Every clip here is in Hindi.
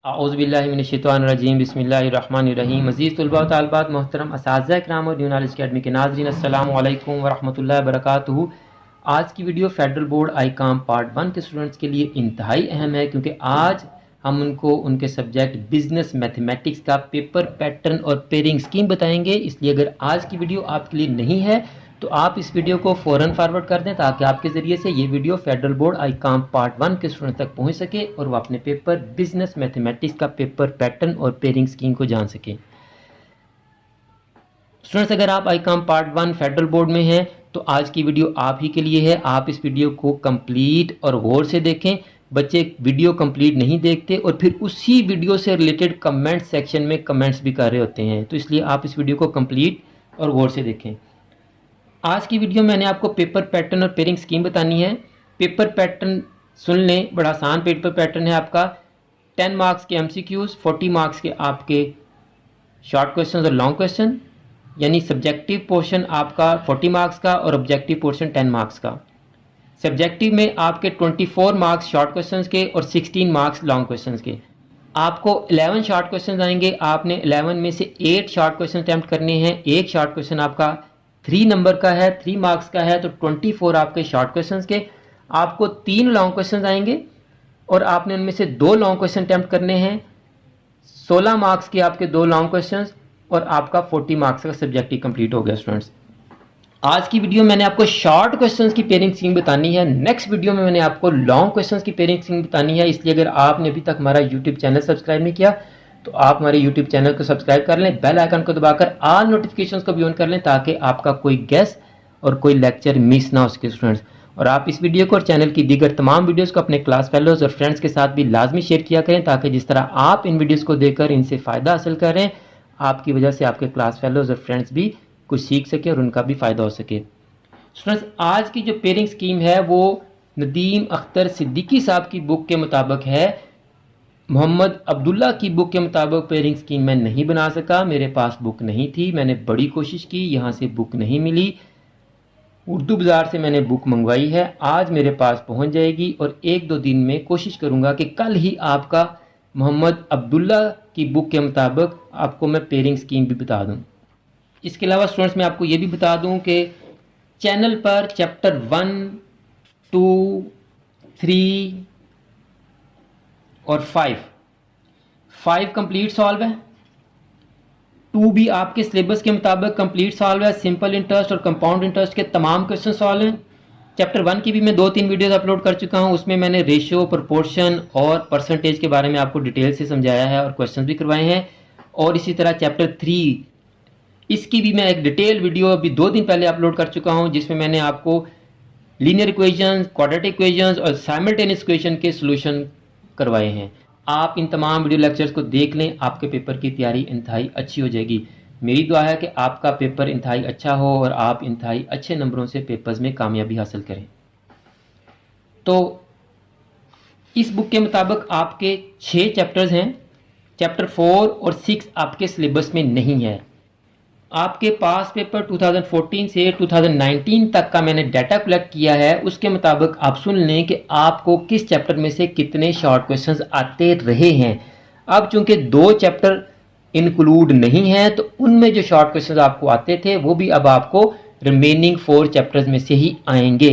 औज़ुबिल्लाहिमिनश्शैतानिर्रजीम बिस्मिल्लाहिर्रहमानिर्रहीम। मज़ीद तलबा व तालिबात मोहतरम असातिज़ा किराम और न्यू नॉलेज अकेडमी के नाज़रीन, अस्सलामु अलैकुम व रहमतुल्लाहि व बरकातुहू। आज की वीडियो फेडरल बोर्ड आईकाम पार्ट 1 के स्टूडेंट्स के लिए इंतहाई अहम है, क्योंकि आज हम उनको उनके सब्जेक्ट बिजनेस मैथमेटिक्स का पेपर पैटर्न और पेयरिंग स्कीम बताएंगे। इसलिए अगर आज की वीडियो आपके लिए नहीं है तो आप इस वीडियो को फ़ौरन फॉरवर्ड कर दें, ताकि आपके ज़रिए से ये वीडियो फेडरल बोर्ड आईकाम पार्ट 1 के स्टूडेंट तक पहुंच सके और वो अपने पेपर बिजनेस मैथमेटिक्स का पेपर पैटर्न और पेयरिंग स्कीम को जान सकें। स्टूडेंट्स, अगर आप आईकाम पार्ट 1 फेडरल बोर्ड में हैं तो आज की वीडियो आप ही के लिए है। आप इस वीडियो को कंप्लीट और गौर से देखें। बच्चे वीडियो कंप्लीट नहीं देखते और फिर उसी वीडियो से रिलेटेड कमेंट सेक्शन में कमेंट्स भी कर रहे होते हैं, तो इसलिए आप इस वीडियो को कंप्लीट और गौर से देखें। आज की वीडियो में मैंने आपको पेपर पैटर्न और पेयरिंग स्कीम बतानी है। पेपर पैटर्न सुन लें, बड़ा आसान पेपर पैटर्न है आपका। 10 मार्क्स के एमसीक्यूज, 40 मार्क्स के आपके शॉर्ट क्वेश्चन और लॉन्ग क्वेश्चन, यानी सब्जेक्टिव पोर्शन आपका 40 मार्क्स का और ऑब्जेक्टिव पोर्शन 10 मार्क्स का। सब्जेक्टिव में आपके 24 मार्क्स शॉर्ट क्वेश्चन के और 16 मार्क्स लॉन्ग क्वेश्चन के। आपको 11 शॉर्ट क्वेश्चन आएंगे। आपने 11 में से 8 शॉर्ट क्वेश्चन अटैम्प्ट करने हैं। एक शॉर्ट क्वेश्चन आपका 3 नंबर का है, 3 मार्क्स का है, तो 24 आपके शॉर्ट क्वेश्चंस के। आपको 3 लॉन्ग क्वेश्चंस आएंगे और आपने उनमें से 2 लॉन्ग क्वेश्चन अटैम्प्ट करने हैं। 16 मार्क्स के आपके 2 लॉन्ग क्वेश्चंस और आपका 40 मार्क्स का सब्जेक्ट ही कंप्लीट हो गया। स्टूडेंट्स, आज की वीडियो मैंने आपको शॉर्ट क्वेश्चंस की पेयरिंग स्कीम बतानी है। नेक्स्ट वीडियो में मैंने आपको लॉन्ग क्वेश्चंस की पेयरिंग स्कीम बतानी है। इसलिए अगर आपने अभी तक हमारा यूट्यूब चैनल सब्सक्राइब नहीं किया तो आप हमारे YouTube चैनल को सब्सक्राइब कर लें, बेल आइकन को दबाकर ऑल नोटिफिकेशंस को भी ऑन कर लें, ताकि आपका कोई गेस्ट और कोई लेक्चर मिस ना हो सके। स्टूडेंट्स, और आप इस वीडियो को और चैनल की दीगर तमाम वीडियोस को अपने क्लास फेलोज और फ्रेंड्स के साथ भी लाजमी शेयर किया करें, ताकि जिस तरह आप इन वीडियोस को देखकर इनसे फ़ायदा हासिल करें, आपकी वजह से आपके क्लास फेलोज और फ्रेंड्स भी कुछ सीख सके और उनका भी फ़ायदा हो सके। स्टूडेंट्स, आज की जो पेयरिंग स्कीम है वो नदीम अख्तर सिद्दीकी साहब की बुक के मुताबिक है। मोहम्मद अब्दुल्ला की बुक के मुताबिक पेयरिंग स्कीम मैं नहीं बना सका, मेरे पास बुक नहीं थी। मैंने बड़ी कोशिश की, यहाँ से बुक नहीं मिली। उर्दू बाज़ार से मैंने बुक मंगवाई है, आज मेरे पास पहुँच जाएगी और 1-2 दिन में कोशिश करूँगा कि कल ही आपका मोहम्मद अब्दुल्ला की बुक के मुताबिक आपको मैं पेयरिंग स्कीम भी बता दूँ। इसके अलावा स्टूडेंट्स, मैं आपको ये भी बता दूँ कि चैनल पर चैप्टर 1, 2, 3 और 5 कंप्लीट सॉल्व है। 2 भी आपके सिलेबस के मुताबिक कंप्लीट सॉल्व है। सिंपल इंटरेस्ट और कंपाउंड इंटरेस्ट के तमाम क्वेश्चन सॉल्व हैं। चैप्टर 1 की भी मैं 2-3 वीडियोस अपलोड कर चुका हूं। उसमें मैंने रेशियो, प्रोपोर्शन और परसेंटेज के बारे में आपको डिटेल से समझाया है और क्वेश्चन भी करवाए हैं। और इसी तरह चैप्टर 3, इसकी भी मैं एक डिटेल वीडियो अभी 2 दिन पहले अपलोड कर चुका हूँ, जिसमें मैंने आपको लीनियर इक्वेशंस, क्वाड्रेटिक इक्वेशंस और साइमल्टेनियस इक्वेशन के सोल्यूशन करवाए हैं। आप इन तमाम वीडियो लेक्चर्स को देख लें, आपके पेपर की तैयारी इंतहाई अच्छी हो जाएगी। मेरी दुआ है कि आपका पेपर इंतहाई अच्छा हो और आप इंतहाई अच्छे नंबरों से पेपर्स में कामयाबी हासिल करें। तो इस बुक के मुताबिक आपके 6 चैप्टर्स हैं। चैप्टर 4 और 6 आपके सिलेबस में नहीं है। आपके पास पेपर 2014 से 2019 तक का मैंने डाटा कलेक्ट किया है। उसके मुताबिक आप सुन लें कि आपको किस चैप्टर में से कितने शॉर्ट क्वेश्चंस आते रहे हैं। अब चूंकि 2 चैप्टर इंक्लूड नहीं हैं, तो उनमें जो शॉर्ट क्वेश्चंस आपको आते थे वो भी अब आपको रिमेनिंग 4 चैप्टर्स में से ही आएंगे।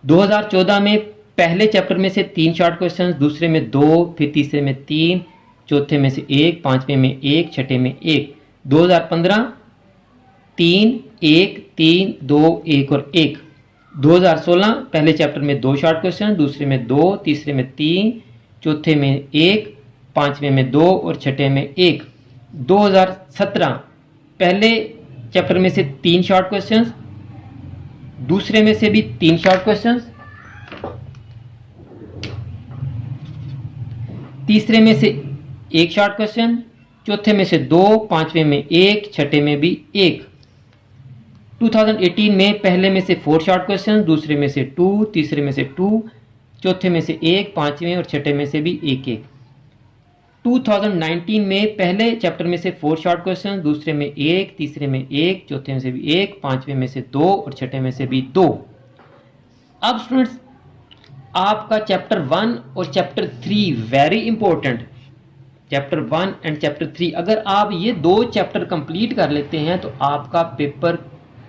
2014 में पहले चैप्टर में से 3 शॉर्ट क्वेश्चन, दूसरे में 2, फिर तीसरे में 3, चौथे में से 1, पांचवें में 1, छठे में 1। 2015 3, 1, 3, 2, 1 और 1। 2016 पहले चैप्टर में 2 शॉर्ट क्वेश्चन, दूसरे में 2, तीसरे में 3, चौथे में 1, पांचवें में 2 और छठे में 1। 2017 पहले चैप्टर में से 3 शॉर्ट क्वेश्चंस, दूसरे में से भी 3 शॉर्ट क्वेश्चंस, तीसरे में से 1 शॉर्ट क्वेश्चन, चौथे में से 2, पांचवें में 1, छठे में भी 1। 2018 में पहले में से 4 शॉर्ट क्वेश्चन, दूसरे में से 2, तीसरे में से 2, चौथे में से 1, पांचवें और छठे में से भी 1-1। 2019 में पहले चैप्टर में से 4 शॉर्ट क्वेश्चन, दूसरे में 1, तीसरे में 1, चौथे में से भी 1, पांचवें में से 2 और छठे में से भी 2। अब स्टूडेंट्स, आपका चैप्टर 1 और chapter 3 very important, chapter 1 and chapter 3 अगर आप ये 2 चैप्टर कंप्लीट कर लेते हैं तो आपका पेपर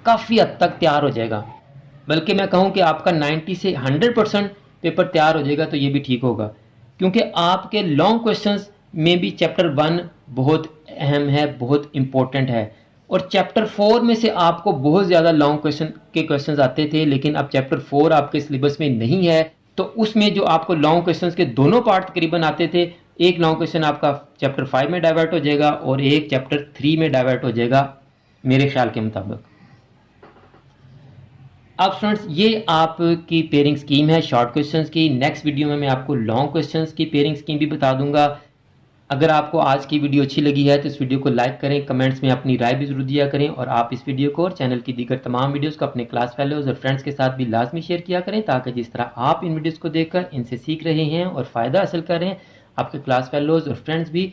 काफ़ी हद तक तैयार हो जाएगा, बल्कि मैं कहूँ कि आपका 90 से 100% पेपर तैयार हो जाएगा, तो ये भी ठीक होगा, क्योंकि आपके लॉन्ग क्वेश्चंस में भी चैप्टर 1 बहुत अहम है, बहुत इंपॉर्टेंट है। और चैप्टर 4 में से आपको बहुत ज़्यादा लॉन्ग क्वेश्चंस आते थे, लेकिन अब चैप्टर 4 आपके सिलेबस में नहीं है, तो उसमें जो आपको लॉन्ग क्वेश्चंस के दोनों पार्ट तकरीबन आते थे, एक लॉन्ग क्वेश्चन आपका चैप्टर 5 में डाइवर्ट हो जाएगा और एक चैप्टर 3 में डाइवर्ट हो जाएगा मेरे ख्याल के मुताबिक। अब स्टूडेंट्स ये आपकी पेयरिंग स्कीम है शॉर्ट क्वेश्चंस की। नेक्स्ट वीडियो में मैं आपको लॉन्ग क्वेश्चंस की पेयरिंग स्कीम भी बता दूंगा। अगर आपको आज की वीडियो अच्छी लगी है तो इस वीडियो को लाइक करें, कमेंट्स में अपनी राय भी जरूर दिया करें, और आप इस वीडियो को और चैनल की दीगर तमाम वीडियोस को अपने क्लास फेलोज और फ्रेंड्स के साथ भी लाजमी शेयर किया करें, ताकि जिस तरह आप इन वीडियोस को देखकर इनसे सीख रहे हैं और फ़ायदा हासिल कर रहे हैं, आपके क्लास फेलोज और फ्रेंड्स भी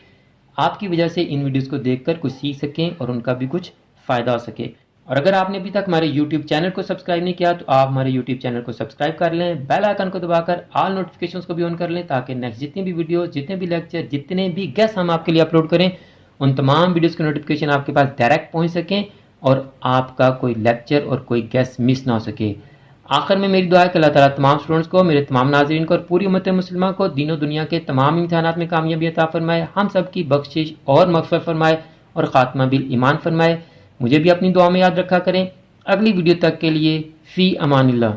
आपकी वजह से इन वीडियोज़ को देख कर कुछ सीख सकें और उनका भी कुछ फ़ायदा हो सके। और अगर आपने अभी तक हमारे YouTube चैनल को सब्सक्राइब नहीं किया तो आप हमारे YouTube चैनल को सब्सक्राइब कर लें, बेल आइकन को दबाकर ऑल नोटिफिकेशंस को भी ऑन कर लें, ताकि नेक्स्ट जितनी भी वीडियो, जितने भी लेक्चर, जितने भी गेस्ट हम आपके लिए अपलोड करें, उन तमाम वीडियोज़ की नोटिफिकेशन आपके पास डायरेक्ट पहुँच सकें और आपका कोई लेक्चर और कोई गेस्ट मिस ना हो सके। आखिर में मेरी दुआ है कि अल्लाह ताला तमाम स्टूडेंट्स को, मेरे तमाम नाज़रीन को और पूरी उम्मत मुस्लिमा को दीनों दुनिया के तमाम इम्तिहानात में कामयाबी अता फरमाए, हम सब की बख्शिश और मग़फ़िरत फरमाए और ख़ात्मा बिल ईमान फरमाए। मुझे भी अपनी दुआ में याद रखा करें। अगली वीडियो तक के लिए फ़ी अमानिल्लाह।